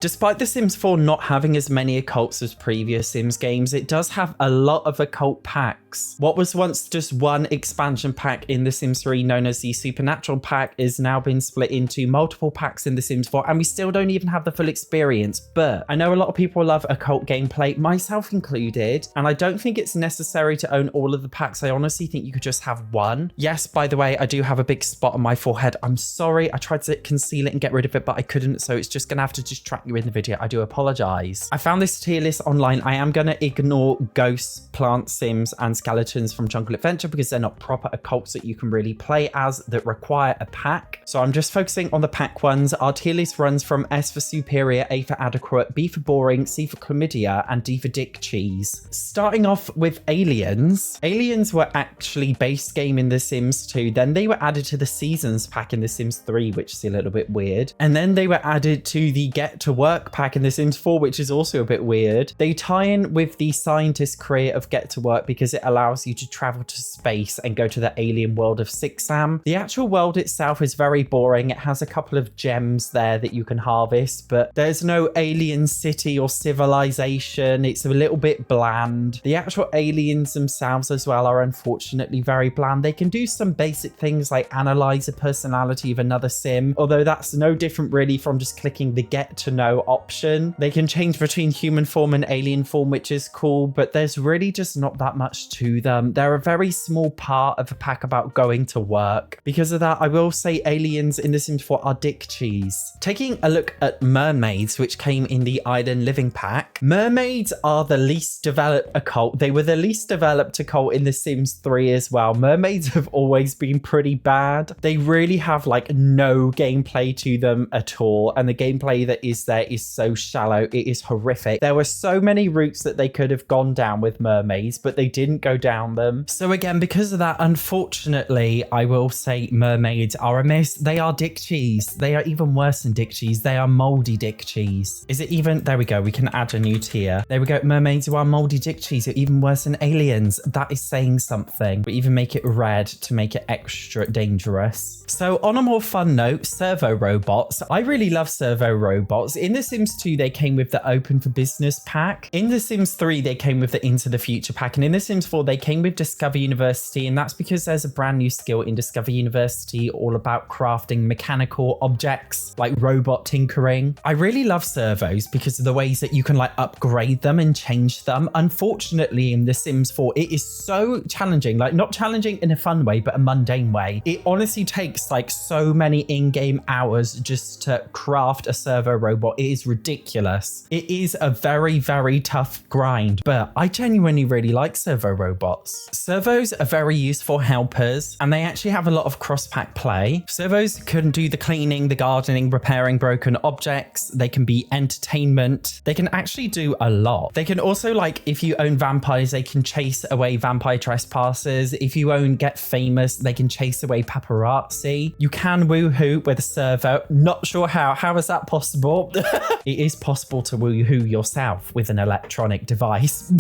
Despite The Sims 4 not having as many occults as previous Sims games, it does have a lot of occult packs. What was once just one expansion pack in The Sims 3 known as the Supernatural pack is now been split into multiple packs in The Sims 4, and we still don't even have the full experience. But I know a lot of people love occult gameplay, myself included, and I don't think it's necessary to own all of the packs. I honestly think you could just have one. Yes, by the way, I do have a big spot on my forehead. I'm sorry, I tried to conceal it and get rid of it, but I couldn't, so it's just gonna have to distract you in the video. I do apologize. I found this tier list online. I am gonna ignore ghosts, plant sims, and skeletons from Jungle Adventure because they're not proper occults that you can really play as that require a pack. So I'm just focusing on the pack ones. Our tier list runs from S for superior, A for adequate, B for boring, C for chlamydia, and D for dick cheese. Starting off with aliens. Aliens were actually base game in The Sims 2. Then they were added to the seasons pack in The Sims 3, which is a little bit weird. And then they were added to the get to work pack in The Sims 4, which is also a bit weird. They tie in with the scientist career of get to work because it allows you to travel to space and go to the alien world of Sixam. The actual world itself is very boring. It has a couple of gems there that you can harvest, but there's no alien city or civilization. It's a little bit bland. The actual aliens themselves as well are unfortunately very bland. They can do some basic things like analyze the personality of another sim, although that's no different really from just clicking the get to know option. They can change between human form and alien form, which is cool, but there's really just not that much to them. They're a very small part of a pack about going to work. Because of that, I will say aliens in The Sims 4 are dick cheese. Taking a look at mermaids, which came in the island living pack. Mermaids are the least developed occult. They were the least developed occult in The Sims 3 as well. Mermaids have always been pretty bad. They really have like no gameplay to them at all, and the gameplay that is there is so shallow. It is horrific. There were so many routes that they could have gone down with mermaids, but they didn't go down them. So again, because of that, unfortunately, I will say mermaids are a miss. They are dick cheese. They are even worse than dick cheese. They are moldy dick cheese. Is it even? There we go. We can add a new tier. There we go. Mermaids who are moldy dick cheese are even worse than aliens. That is saying something. We even make it red to make it extra dangerous. So on a more fun note, servo robots. I really love servo robots. In The Sims 2, they came with the Open for Business pack. In The Sims 3, they came with the Into the Future pack. And in The Sims 4, they came with Discover University. And that's because there's a brand new skill in Discover University all about crafting mechanical objects like robot tinkering. I really love servos because of the ways that you can like upgrade them and change them. Unfortunately, in The Sims 4, it is so challenging, like not challenging in a fun way, but a mundane way. It honestly takes like so many in-game hours just to craft a servo robot. It is ridiculous. It is a very, very tough grind, but I genuinely really like servo robots. Servos are very useful helpers, and they actually have a lot of cross-pack play. Servos can do the cleaning, the gardening, repairing broken objects. They can be entertainment. They can actually do a lot. They can also, like, if you own vampires, they can chase away vampire trespassers. If you own Get Famous, they can chase away paparazzi. You can woohoo with a servo. Not sure how. How is that possible? It is possible to woohoo yourself with an electronic device.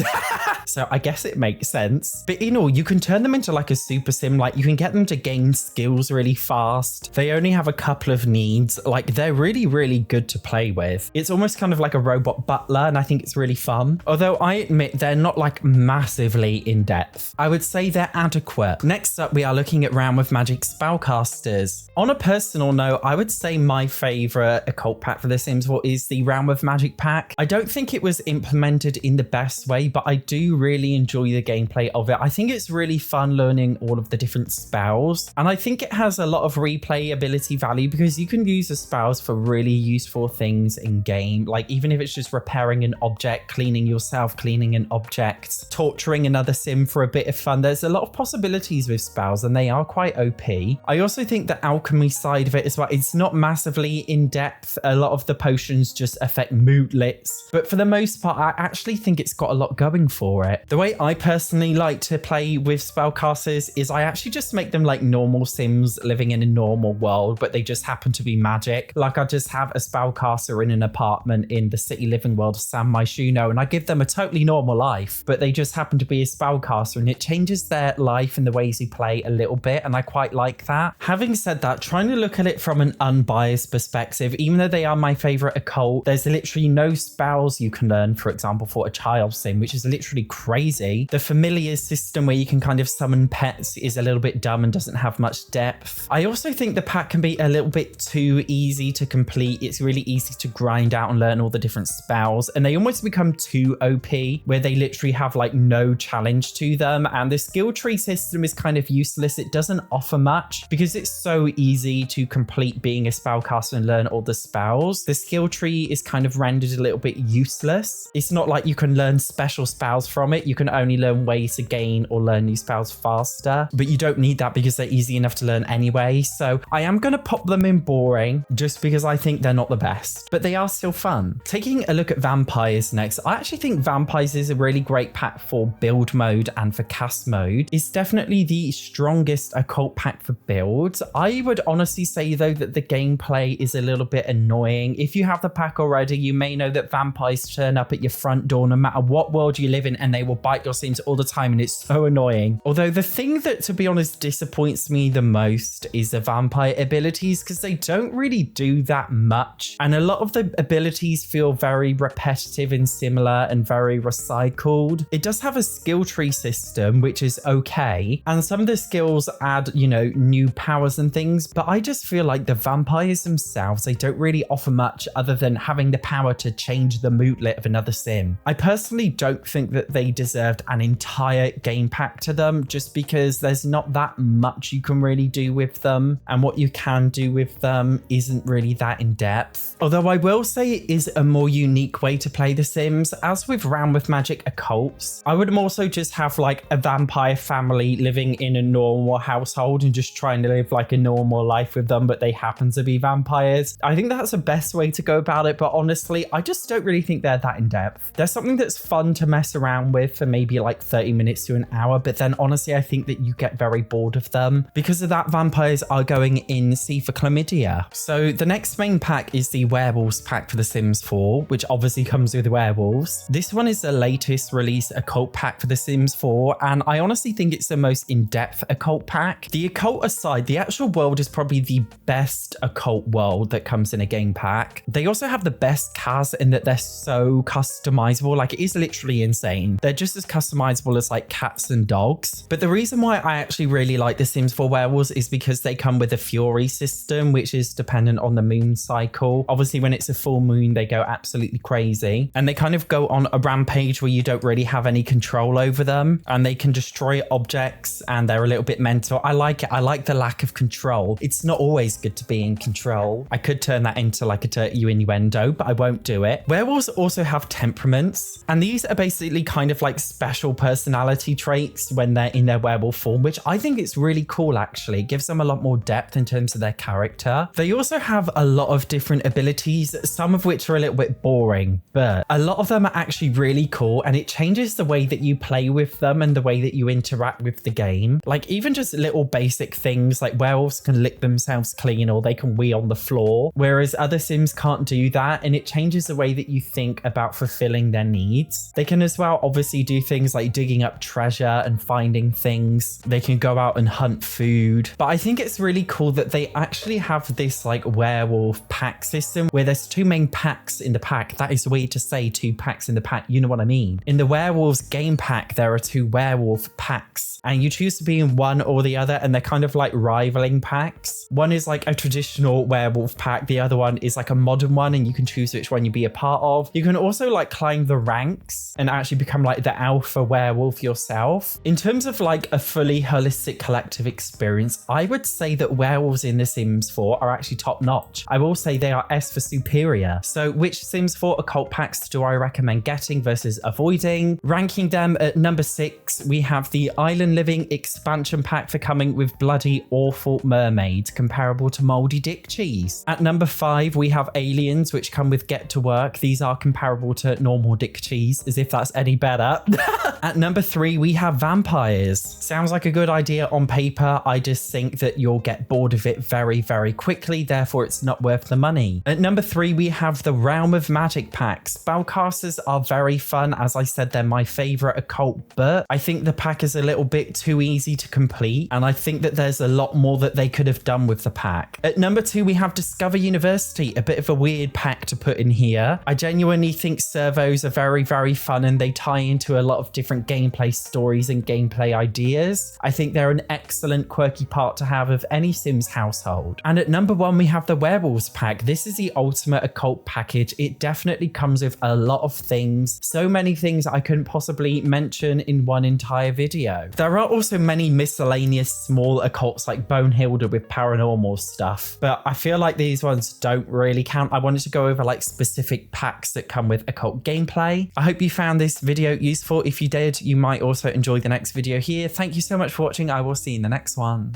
So I guess it makes sense. But in all, you can turn them into like a super sim. Like you can get them to gain skills really fast. They only have a couple of needs. Like they're really, really good to play with. It's almost kind of like a robot butler, and I think it's really fun. Although I admit they're not like massively in depth. I would say they're adequate. Next up, we are looking at Realm of Magic Spellcasters. On a personal note, I would say my favorite occult pack for The Sims 4 is the Realm of Magic pack. I don't think it was implemented in the best way, but I do really enjoy the gameplay of it. I think it's really fun learning all of the different spells, and I think it has a lot of replayability value because you can use the spells for really useful things in game, like even if it's just repairing an object, cleaning yourself, cleaning an object, torturing another sim for a bit of fun. There's a lot of possibilities with spells, and they are quite OP. I also think the alchemy side of it as well, it's not massively in depth. A lot of the potions just affect moodlets, but for the most part, I actually think it's got a lot going for it. The way I personally like to play with spellcasters is I actually just make them like normal Sims living in a normal world, but they just happen to be magic. Like I just have a spellcaster in an apartment in the city living world of San Myshuno, and I give them a totally normal life, but they just happen to be a spellcaster, and it changes their life and the ways you play a little bit, and I quite like that. Having said that, trying to look at it from an unbiased perspective, even though they are my favorite occult, there's literally no spells you can learn, for example, for a child sim, which is literally crazy. The familiar system where you can kind of summon pets is a little bit dumb and doesn't have much depth. I also think the pack can be a little bit too easy to complete. It's really easy to grind out and learn all the different spells, and they almost become too OP where they literally have like no challenge to them, and the skill tree system is kind of useless. It doesn't offer much because it's so easy to complete being a spellcaster and learn all the spells. The skill tree is kind of rendered a little bit useless. It's not like you can learn special spells from it. You can only learn ways to gain or learn new spells faster, but you don't need that because they're easy enough to learn anyway. So I am going to pop them in boring just because I think they're not the best, but they are still fun. Taking a look at vampires next, I actually think vampires is a really great pack for build mode and for cast mode. It's definitely the strongest occult pack for builds. I would honestly say though that the gameplay is a little bit annoying. If you have the pack already, you may know that vampires turn up at your front door no matter what world you live in, and they will bite your Sims all the time, and it's so annoying. Although the thing that, to be honest, disappoints me the most is the vampire abilities, because they don't really do that much, and a lot of the abilities feel very repetitive and similar and very recycled. It does have a skill tree system, which is okay, and some of the skills add, you know, new powers and things, but I just feel like the vampires themselves, they don't really offer much other than having the power to change the moodlet of another sim. I personally don't think that they deserved an entire game pack to them, just because there's not that much you can really do with them, and what you can do with them isn't really that in depth. Although I will say it is a more unique way to play The Sims. As with Round with Magic occults, I would also just have like a vampire family living in a normal household and just trying to live like a normal life with them, but they happen to be vampires. I think that's the best way to go about it, but honestly, I just don't really think they're that in depth. They're something that's fun to mess around with for maybe like 30 minutes to an hour, but then honestly, I think that you get very bored of them. Because of that, vampires are going in C for chlamydia. So the next main pack is the werewolves pack for The Sims 4, which obviously comes with werewolves. This one is the latest release occult pack for The Sims 4, and I honestly think it's the most in-depth occult pack. The occult aside, the actual world is probably the best occult world that comes in a game pack. They also have the best cast in that they're so customizable. Like, it is literally insane. They're just as customizable as like cats and dogs. But the reason why I actually really like The Sims 4 werewolves is because they come with a fury system, which is dependent on the moon cycle. Obviously, when it's a full moon, they go absolutely crazy, and they kind of go on a rampage where you don't really have any control over them, and they can destroy objects, and they're a little bit mental. I like it. I like the lack of control. It's not always good to be in control. I could turn that into like a dirty innuendo, but I won't do it. Werewolves also have temperaments, and these are basically kind of like special personality traits when they're in their werewolf form, which I think is really cool actually. It gives them a lot more depth in terms of their character. They also have a lot of different abilities, some of which are a little bit boring, but a lot of them are actually really cool, and it changes the way that you play with them and the way that you interact with the game. Like even just little basic things like werewolves can lick themselves clean, or they can wee on the floor, whereas other Sims can't do that, and it changes the way that you think about fulfilling their needs. They can as well obviously do things like digging up treasure and finding things. They can go out and hunt food. But I think it's really cool that they actually have this like werewolf pack system where there's two main packs in the pack. That is weird to say, two packs in the pack. You know what I mean? In the werewolves game pack, there are two werewolf packs, and you choose to be in one or the other, and they're kind of like rivaling packs. One is like a traditional werewolf pack. The other one is like a modern one, and you can choose which one you be a part of. You can also like climb the ranks and actually become like the alpha werewolf yourself. In terms of like a fully holistic collective experience, I would say that werewolves in The Sims 4 are actually top notch. I will say they are S for superior. So which Sims 4 occult packs do I recommend getting versus avoiding? Ranking them at number 6, we have the Island Living expansion pack for coming with bloody awful mermaids, comparable to moldy dick cheese. At number 5, we have Aliens, which come with Get to Work. These are comparable to normal dick cheese, as if that's any better. better. At number 3, we have vampires. Sounds like a good idea on paper. I just think that you'll get bored of it very, very quickly. Therefore, it's not worth the money. At number 3, we have the Realm of Magic pack. Spellcasters are very fun. As I said, they're my favorite occult, but I think the pack is a little bit too easy to complete. And I think that there's a lot more that they could have done with the pack. At number 2, we have Discover University, a bit of a weird pack to put in here. I genuinely think servos are very, very fun and they tie into a lot of different gameplay stories and gameplay ideas. I think they're an excellent quirky part to have of any Sims household. And at number 1, we have the werewolves pack. This is the ultimate occult package. It definitely comes with a lot of things. So many things I couldn't possibly mention in one entire video. There are also many miscellaneous small occults like Bonehilda with paranormal stuff, but I feel like these ones don't really count. I wanted to go over like specific packs that come with occult gameplay. I hope you found this video useful. If you did, you might also enjoy the next video here. Thank you so much for watching. I will see you in the next one.